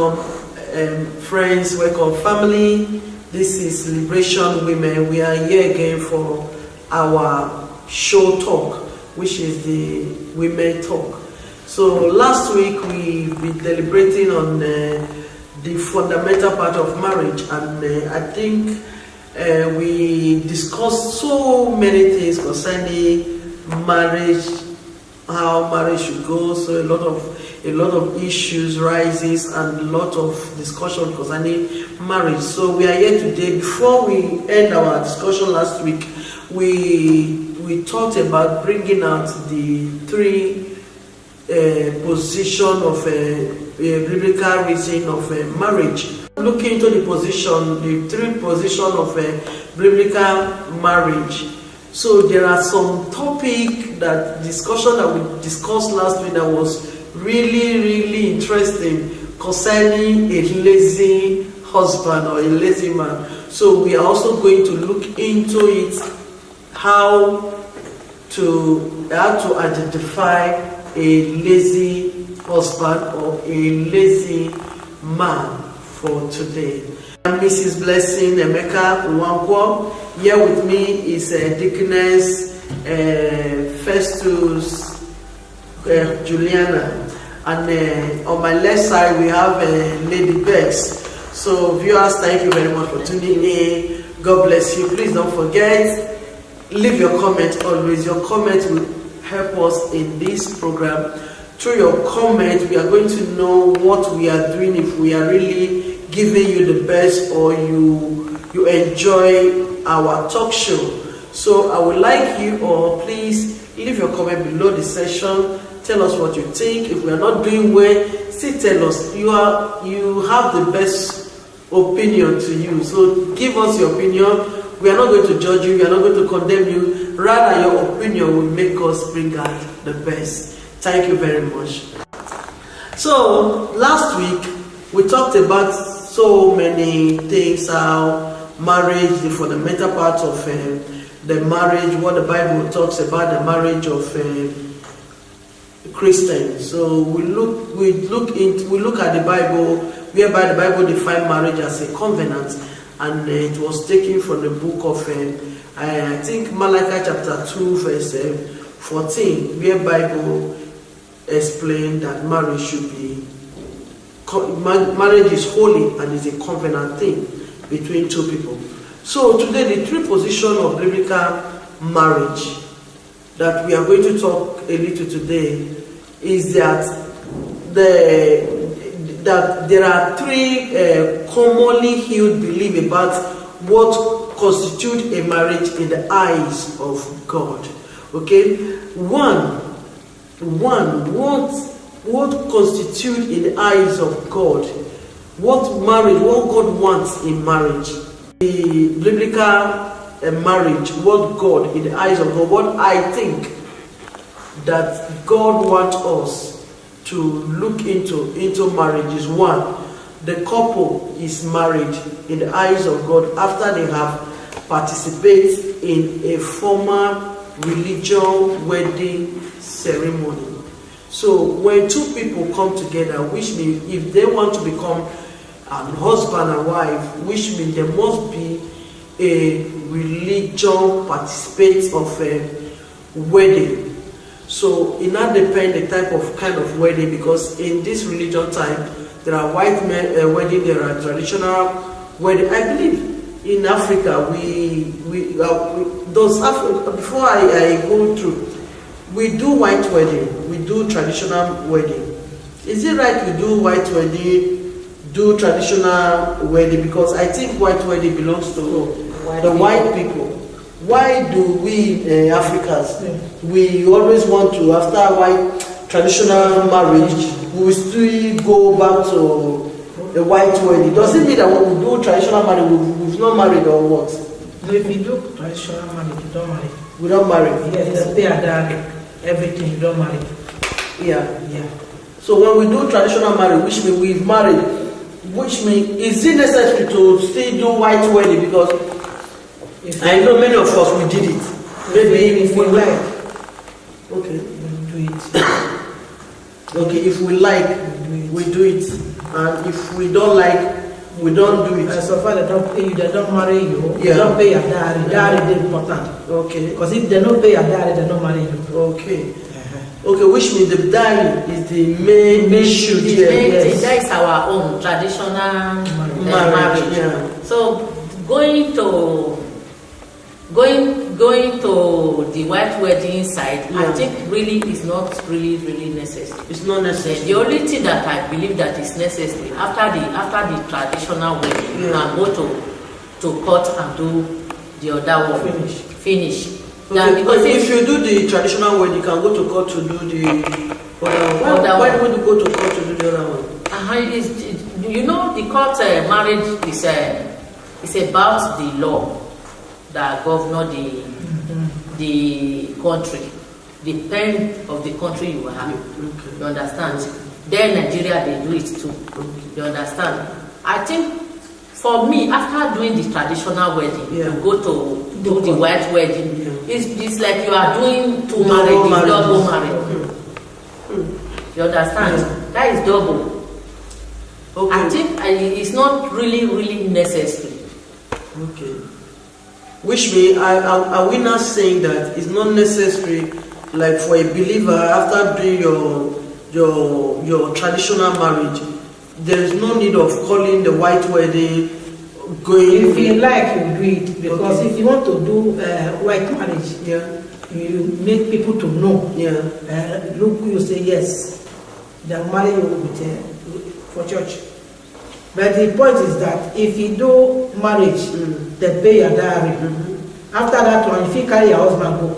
welcome friends, welcome family. This is Liberation Women. We are here again for our show talk, which is the Women Talk. So last week we've been deliberating on the fundamental part of marriage, and I think we discussed so many things concerning marriage, how marriage should go. So a lot of issues rises and a lot of discussion concerning marriage. So we are here today. Before we end our discussion last week, we talked about bringing out the three position of biblical reason of marriage. Looking into the three position of biblical marriage. So there are some discussion that we discussed last week that was really interesting concerning a lazy husband or a lazy man. So we are also going to look into it, how to identify a lazy husband or a lazy man for today. I'm Mrs. Blessing Emeka Nwankwo. Here with me is Deaconess Festus Juliana, and on my left side we have Lady Bex. So viewers, thank you very much for tuning in. God bless you. Please don't forget, leave your comment always. Your comment will help us in this program. Through your comment, we are going to know what we are doing, if we are really giving you the best, or you enjoy our talk show. So I would like you all, please leave your comment below the session. Tell us what you think. If we are not doing well, still tell us. You have the best opinion to you. So give us your opinion. We are not going to judge you. We are not going to condemn you. Rather, your opinion will make us bring out the best. Thank you very much. So last week we talked about so many things, how marriage, the fundamental part of the marriage, what the Bible talks about the marriage of Christians. So we look at the Bible, whereby the Bible defines marriage as a covenant, and it was taken from the book of I think Malachi chapter 2 verse 14, where Bible explained that marriage is holy and is a covenant thing between two people. So today, the three positions of biblical marriage that we are going to talk a little today is that there are three commonly held beliefs about what constitutes a marriage in the eyes of God. Okay, what constitutes in the eyes of God? What God wants in marriage? The biblical marriage, what God, in the eyes of God, what I think that God wants us to look into marriage is: one, the couple is married in the eyes of God after they have participated in a formal religious wedding ceremony. So when two people come together, which means if they want to become an husband and wife, which means there must be a religious participant of a wedding. So it not depends the type of kind of wedding, because in this religion time there are white men wedding, there are traditional wedding. I believe in Africa before I go through, we do white wedding, we do traditional wedding. Is it right we do white wedding, do traditional wedding? Because I think white wedding belongs to the white people. Why do we Africans, we always want to, after white traditional marriage, we still go back to the white wedding? Does it mean that when we do traditional marriage, we've not married, or what? No, if you do traditional marriage, you don't marry. We don't marry? Yes, they are done everything, you don't marry. Yeah. So when we do traditional marriage, which means we've married, which means, is it necessary to still do white wedding? Because I know many of us, we did it. Maybe if we like. Okay. We do it. Okay, if we like, we do it. and if we don't like, we don't do it. So far they don't pay you, they don't marry you, Yeah. they don't pay your dowry. Dowry is important. Okay. Because if they don't pay your dowry, they don't marry you. Okay. Okay, which means the dowry is the main issue there. Yes. That is our own traditional marriage. Yeah. So going to the white wedding side, Yeah. I think really is not really necessary. It's not necessary. The only thing that I believe that is necessary after the traditional wedding, you can go to court and do the other one. Finish. Okay, Because if you do the traditional wedding, you can go to court to do the other one. Why would you go to court to do the other one? You know, the court marriage is about the law that govern the country, the pen of the country you have. Okay. You understand? Then Nigeria they do it too. You understand? I think for me, after doing the traditional wedding, you go to do the white wedding. It's like you are doing two marriages, double marriage. You understand? That is double. Okay. I think it's not really necessary. Okay. Which means, are we not saying that it's not necessary, like for a believer after doing your traditional marriage, there is no need of calling the white wedding, going. If you like, you do it, because if you want to do white marriage, you make people to know. Look, you say yes, they'll marry you with, for church. But the point is that if you do marriage, they pay your dowry. After that one, if you carry your husband go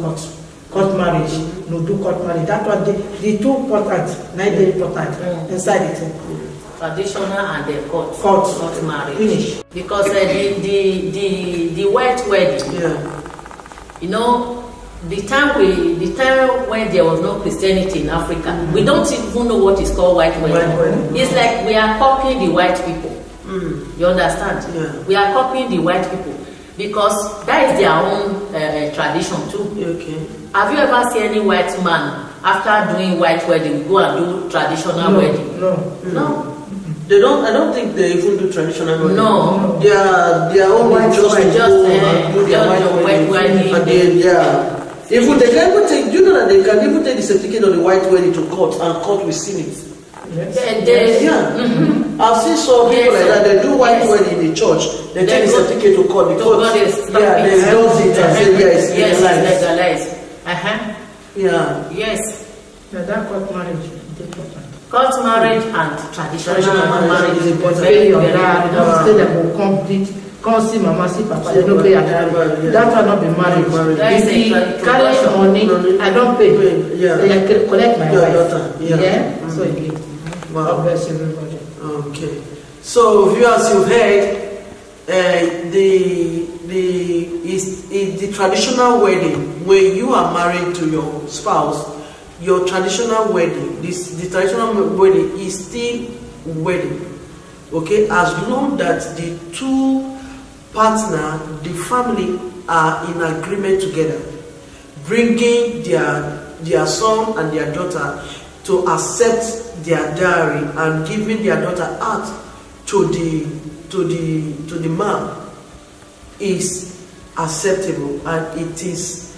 court marriage, no do court marriage. That one, the two important, not very important inside it. Traditional and the court marriage. Finish. Because the white wedding, you know, the time when there was no Christianity in Africa, we don't even know what is called white wedding. It's like we are copying the white people. You understand? We are copying the white people because that is their own tradition too. Have you ever seen any white man after doing white wedding go and do traditional wedding? No. They don't. I don't think they even do traditional wedding. No. Their own is just go and do their white wedding, and then even they can even take. Do you know that they can even take the certificate of the white wedding to court, and court will seal it. I've seen some people like that. They do white wedding in the church. They take the certificate to court because they does it and say it's legalized. Yes. That court marriage is important. Court marriage and traditional marriage is important. Pay your dad, don't stay there for complete. Come see mama, see papa, they don't pay your dad. That will not be marriage. If you carry money, I don't pay. They collect my wife. So again. Wow. Bless everybody. Okay. So viewers, you've heard the traditional wedding where you are married to your spouse. Your traditional wedding, the traditional wedding is still wedding, okay? As long that the two partner, the family are in agreement together, bringing their son and their daughter to accept their dowry and giving their daughter out to the man is acceptable, and it is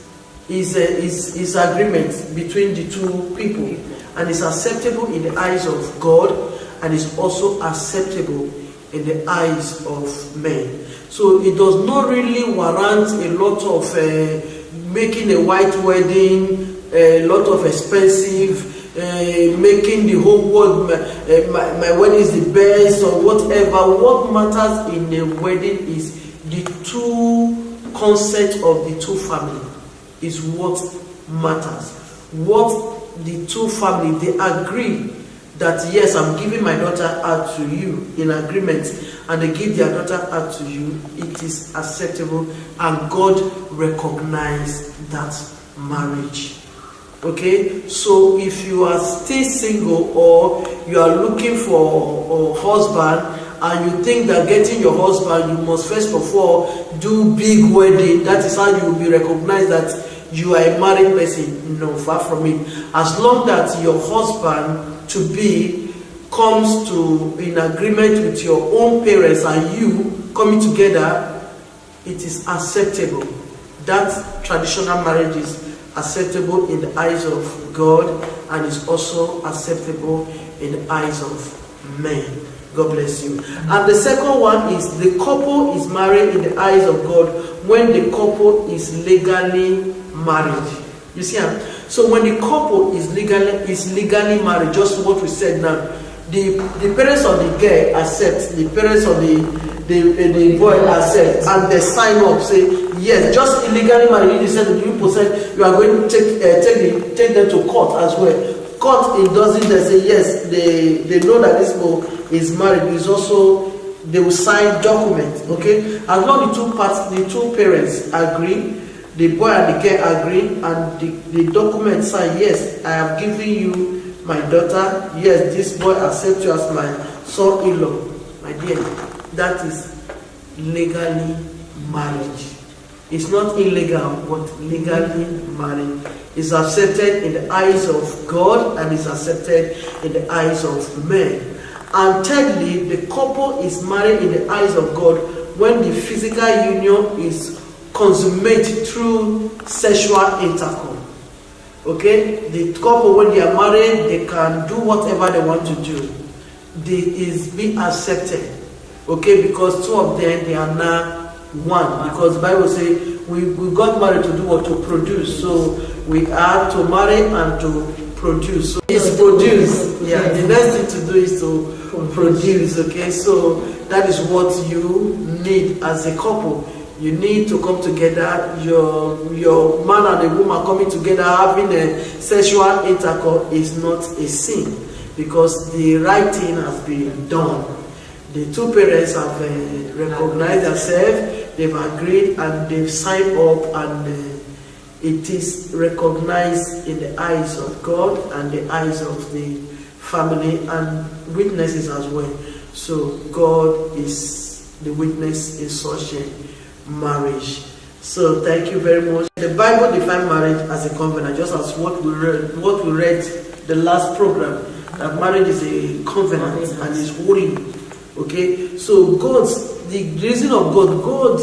agreement between the two people, and is acceptable in the eyes of God, and is also acceptable in the eyes of men. So it does not really warrant a lot of making a white wedding, a lot of expensive, making the whole world my wedding is the best or whatever. What matters in a wedding is the two concept of the two family is what matters. What the two family, they agree that yes, I'm giving my daughter out to you in agreement, and they give their daughter out to you, it is acceptable, and God recognizes that marriage. Okay, so if you are still single or you are looking for a husband, and you think that getting your husband, you must first of all do big wedding, that is how you will be recognized that you are a married person. No, far from it. As long that your husband to be comes to in agreement with your own parents and you coming together, it is acceptable. That traditional marriage is acceptable in the eyes of God and is also acceptable in the eyes of men. God bless you. And the second one is the couple is married in the eyes of God when the couple is legally married. You see, so when the couple is legally married, just what we said now, the parents of the girl accept, the parents of the boy accept, and they sign up, say yes. Just illegally married, you said the people said you are going to take them to court as well. Court endorses, they say yes, they know that this boy is married. Is also, they will sign document. Okay, as long as the two parents agree, the boy and the girl agree, and the document sign, yes, I have given you my daughter, yes, this boy accepts you as my son-in-law. My dear, that is legally marriage. It's not illegal, but legally married. It's accepted in the eyes of God and is accepted in the eyes of men. And thirdly, the couple is married in the eyes of God when the physical union is consummated through sexual intercourse. Okay, the couple, when they are married, they can do whatever they want to do. They is being accepted. Okay, because two of them, they are now one. Because the Bible says we got married to do what? To produce. So we are to marry and to produce. So it's produce. Yeah, the next thing to do is to produce. Okay, so that is what you need as a couple. You need to come together. Your man and a woman coming together, having a sexual intercourse is not a sin, because the right thing has been done. The two parents have recognized themselves, they've agreed, and they've signed up, and it is recognized in the eyes of God and the eyes of the family and witnesses as well. So God is the witness in such a marriage. So thank you very much. The Bible defines marriage as a covenant, just as what we read the last program, that marriage is a covenant and is holy. Okay, so the reason of God